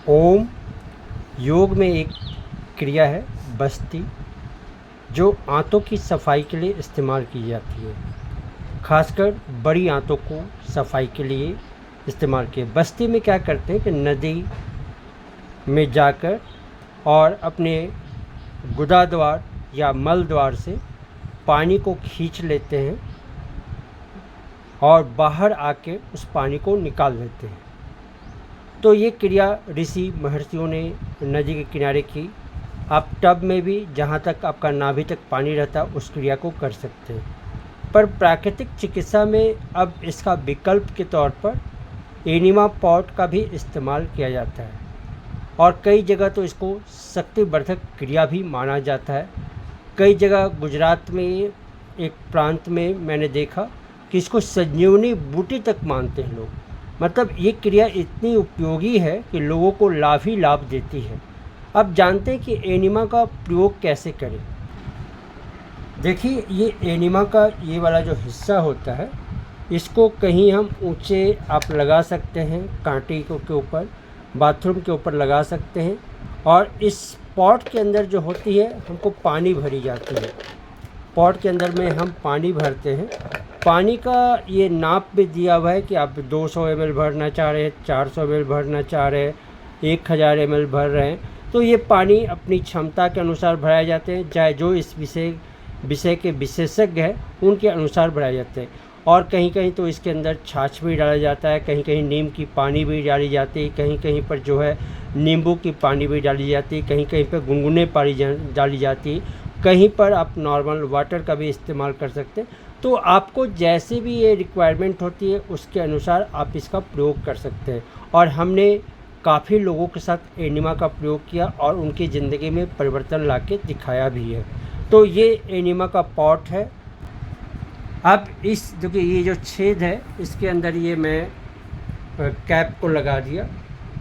ओम योग में एक क्रिया है बस्ती, जो आंतों की सफाई के लिए इस्तेमाल की जाती है। खासकर बड़ी आंतों को सफाई के लिए इस्तेमाल किए। बस्ती में क्या करते हैं कि नदी में जाकर और अपने गुदा द्वार या मल द्वार से पानी को खींच लेते हैं और बाहर आके उस पानी को निकाल लेते हैं। तो ये क्रिया ऋषि महर्षियों ने नदी के किनारे की। आप टब में भी जहाँ तक आपका नाभि तक पानी रहता है उस क्रिया को कर सकते हैं। पर प्राकृतिक चिकित्सा में अब इसका विकल्प के तौर पर एनिमा पॉट का भी इस्तेमाल किया जाता है और कई जगह तो इसको शक्तिवर्धक क्रिया भी माना जाता है। कई जगह गुजरात में एक प्रांत में मैंने देखा कि इसको संजीवनी बूटी तक मानते हैं लोग। मतलब ये क्रिया इतनी उपयोगी है कि लोगों को लाभ ही लाभ देती है। अब जानते हैं कि एनिमा का प्रयोग कैसे करें। देखिए, ये एनिमा का ये वाला जो हिस्सा होता है, इसको कहीं हम ऊंचे आप लगा सकते हैं, कांटे के ऊपर, बाथरूम के ऊपर लगा सकते हैं। और इस पॉट के अंदर जो होती है, हमको पानी भरी जाती है। पॉट के अंदर में हम पानी भरते हैं। पानी का ये नाप भी दिया हुआ है कि आप 200 ml भरना चाह रहे हैं, 400 ml भरना चाह रहे हैं, 1000 ml भर रहे हैं। तो ये पानी अपनी क्षमता के अनुसार भराए जाते हैं, चाहे जो इस विषय के विशेषज्ञ हैं उनके अनुसार भराए जाते हैं। और कहीं कहीं तो इसके अंदर छाछ भी डाला जाता है, कहीं कहीं नीम की पानी भी डाली जाती है, कहीं कहीं पर जो है नींबू की पानी भी डाली जाती है, कहीं कहीं पर गुनगुने पानी डाली जाती है, कहीं पर आप नॉर्मल वाटर का भी इस्तेमाल कर सकते हैं। तो आपको जैसे भी ये रिक्वायरमेंट होती है उसके अनुसार आप इसका प्रयोग कर सकते हैं। और हमने काफ़ी लोगों के साथ एनिमा का प्रयोग किया और उनकी ज़िंदगी में परिवर्तन ला के दिखाया भी है। तो ये एनिमा का पॉट है। अब इस देखिए, ये जो छेद है इसके अंदर ये मैं कैप को लगा दिया।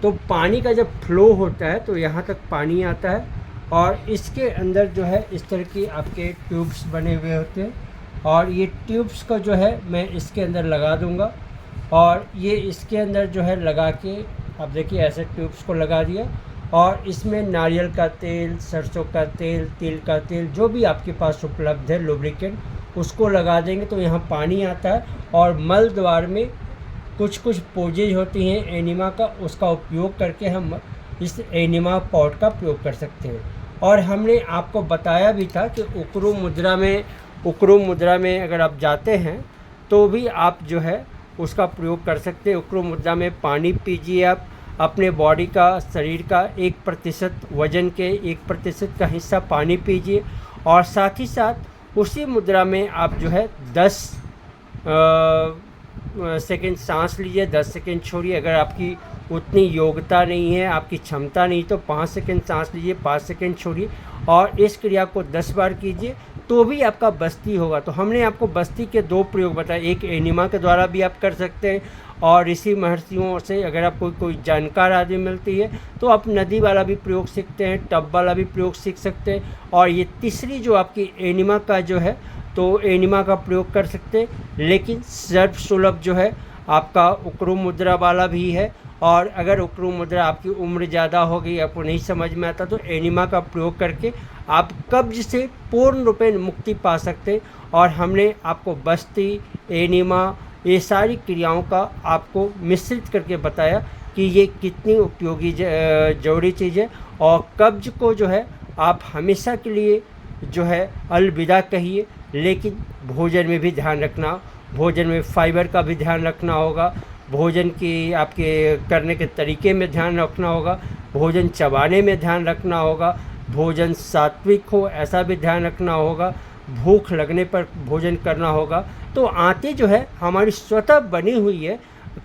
तो पानी का जब फ्लो होता है तो यहाँ तक पानी आता है और इसके अंदर जो है इस तरह की आपके ट्यूब्स बने हुए होते हैं। और ये ट्यूब्स का जो है मैं इसके अंदर लगा दूंगा और ये इसके अंदर जो है लगा के, आप देखिए ऐसे ट्यूब्स को लगा दिया और इसमें नारियल का तेल, सरसों का तेल, तिल का तेल, जो भी आपके पास उपलब्ध है लुब्रिकेंट, उसको लगा देंगे तो यहाँ पानी आता है। और मल द्वार में कुछ कुछ पोजेज होती हैं एनिमा का, उसका उपयोग करके हम इस एनिमा पॉट का प्रयोग कर सकते हैं। और हमने आपको बताया भी था कि उक्रू मुद्रा में अगर आप जाते हैं तो भी आप जो है उसका प्रयोग कर सकते हैं। उक्रू मुद्रा में पानी पीजिए, आप अपने बॉडी का, शरीर का 1% वजन के 1% का हिस्सा पानी पीजिए और साथ ही साथ उसी मुद्रा में आप जो है 10 सेकंड सांस लीजिए, 10 सेकंड छोड़िए। अगर आपकी उतनी योग्यता नहीं है, आपकी क्षमता नहीं, तो 5 सेकंड सांस लीजिए, 5 सेकंड छोड़िए और इस क्रिया को 10 बार कीजिए तो भी आपका बस्ती होगा। तो हमने आपको बस्ती के 2 प्रयोग बताए, एक एनिमा के द्वारा भी आप कर सकते हैं और ऋषि महर्षियों से अगर आपको कोई जानकार आदमी मिलती है तो आप नदी वाला भी प्रयोग सीखते हैं, टब वाला भी प्रयोग सीख सकते हैं। और ये तीसरी जो आपकी एनिमा का जो है, तो एनिमा का प्रयोग कर सकते हैं। लेकिन सर्वसुलभ जो है आपका उक्रू मुद्रा वाला भी है। और अगर उक्रू मुद्रा आपकी उम्र ज़्यादा हो गई, आपको नहीं समझ में आता, तो एनिमा का प्रयोग करके आप कब्ज से पूर्ण रूप में मुक्ति पा सकते हैं। और हमने आपको बस्ती, एनिमा, ये सारी क्रियाओं का आपको मिश्रित करके बताया कि ये कितनी उपयोगी जरूरी चीज़ है। और कब्ज को जो है आप हमेशा के लिए जो है अलविदा कहिए, लेकिन भोजन में भी ध्यान रखना, भोजन में फाइबर का भी ध्यान रखना होगा, भोजन की आपके करने के तरीके में ध्यान रखना होगा, भोजन चबाने में ध्यान रखना होगा, भोजन सात्विक हो ऐसा भी ध्यान रखना होगा, भूख लगने पर भोजन करना होगा। तो आंतें जो है हमारी स्वतः बनी हुई है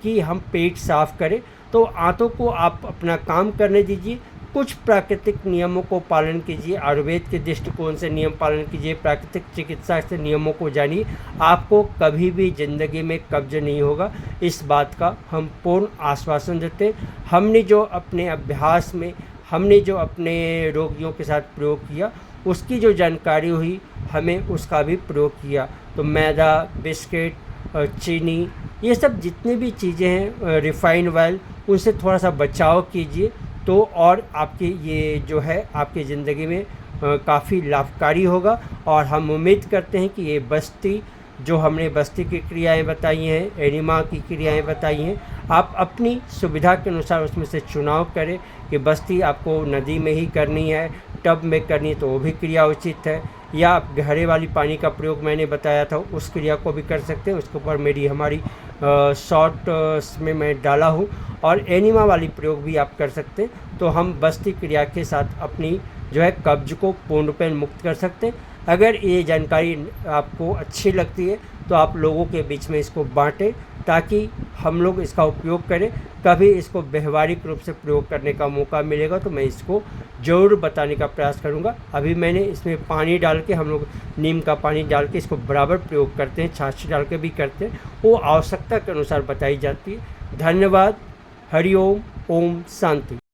कि हम पेट साफ करें। तो आंतों को आप अपना काम करने दीजिए, कुछ प्राकृतिक नियमों को पालन कीजिए, आयुर्वेद के दृष्टिकोण से नियम पालन कीजिए, प्राकृतिक चिकित्सा से नियमों को जानिए। आपको कभी भी ज़िंदगी में कब्ज नहीं होगा, इस बात का हम पूर्ण आश्वासन देते हैं। हमने जो अपने अभ्यास में, हमने जो अपने रोगियों के साथ प्रयोग किया, उसकी जो जानकारी हुई हमें उसका भी प्रयोग किया। तो मैदा, बिस्किट, चीनी, ये सब जितनी भी चीज़ें हैं, रिफाइंड ऑयल, उनसे थोड़ा सा बचाव कीजिए तो और आपकी ये जो है आपकी ज़िंदगी में काफ़ी लाभकारी होगा। और हम उम्मीद करते हैं कि ये बस्ती जो हमने बस्ती की क्रियाएं बताई हैं, एनिमा की क्रियाएं बताई हैं, आप अपनी सुविधा के अनुसार उसमें से चुनाव करें कि बस्ती आपको नदी में ही करनी है, टब में करनी तो वो भी क्रिया उचित है, या आप गहरे वाली पानी का प्रयोग मैंने बताया था उस क्रिया को भी कर सकते हैं। उसके ऊपर हमारी शॉर्ट में मैं डाला हूँ, और एनिमा वाली प्रयोग भी आप कर सकते हैं। तो हम बस्ती क्रिया के साथ अपनी जो है कब्ज को पूर्णतः मुक्त कर सकते हैं। अगर ये जानकारी आपको अच्छी लगती है तो आप लोगों के बीच में इसको बांटें, ताकि हम लोग इसका उपयोग करें। कभी इसको व्यवहारिक रूप से प्रयोग करने का मौका मिलेगा तो मैं इसको ज़रूर बताने का प्रयास करूंगा। अभी मैंने इसमें पानी डाल के, हम लोग नीम का पानी डाल के इसको बराबर प्रयोग करते हैं, छाछ डाल के भी करते हैं, वो आवश्यकता के अनुसार बताई जाती है। धन्यवाद। हरि ओम। ओम शांति।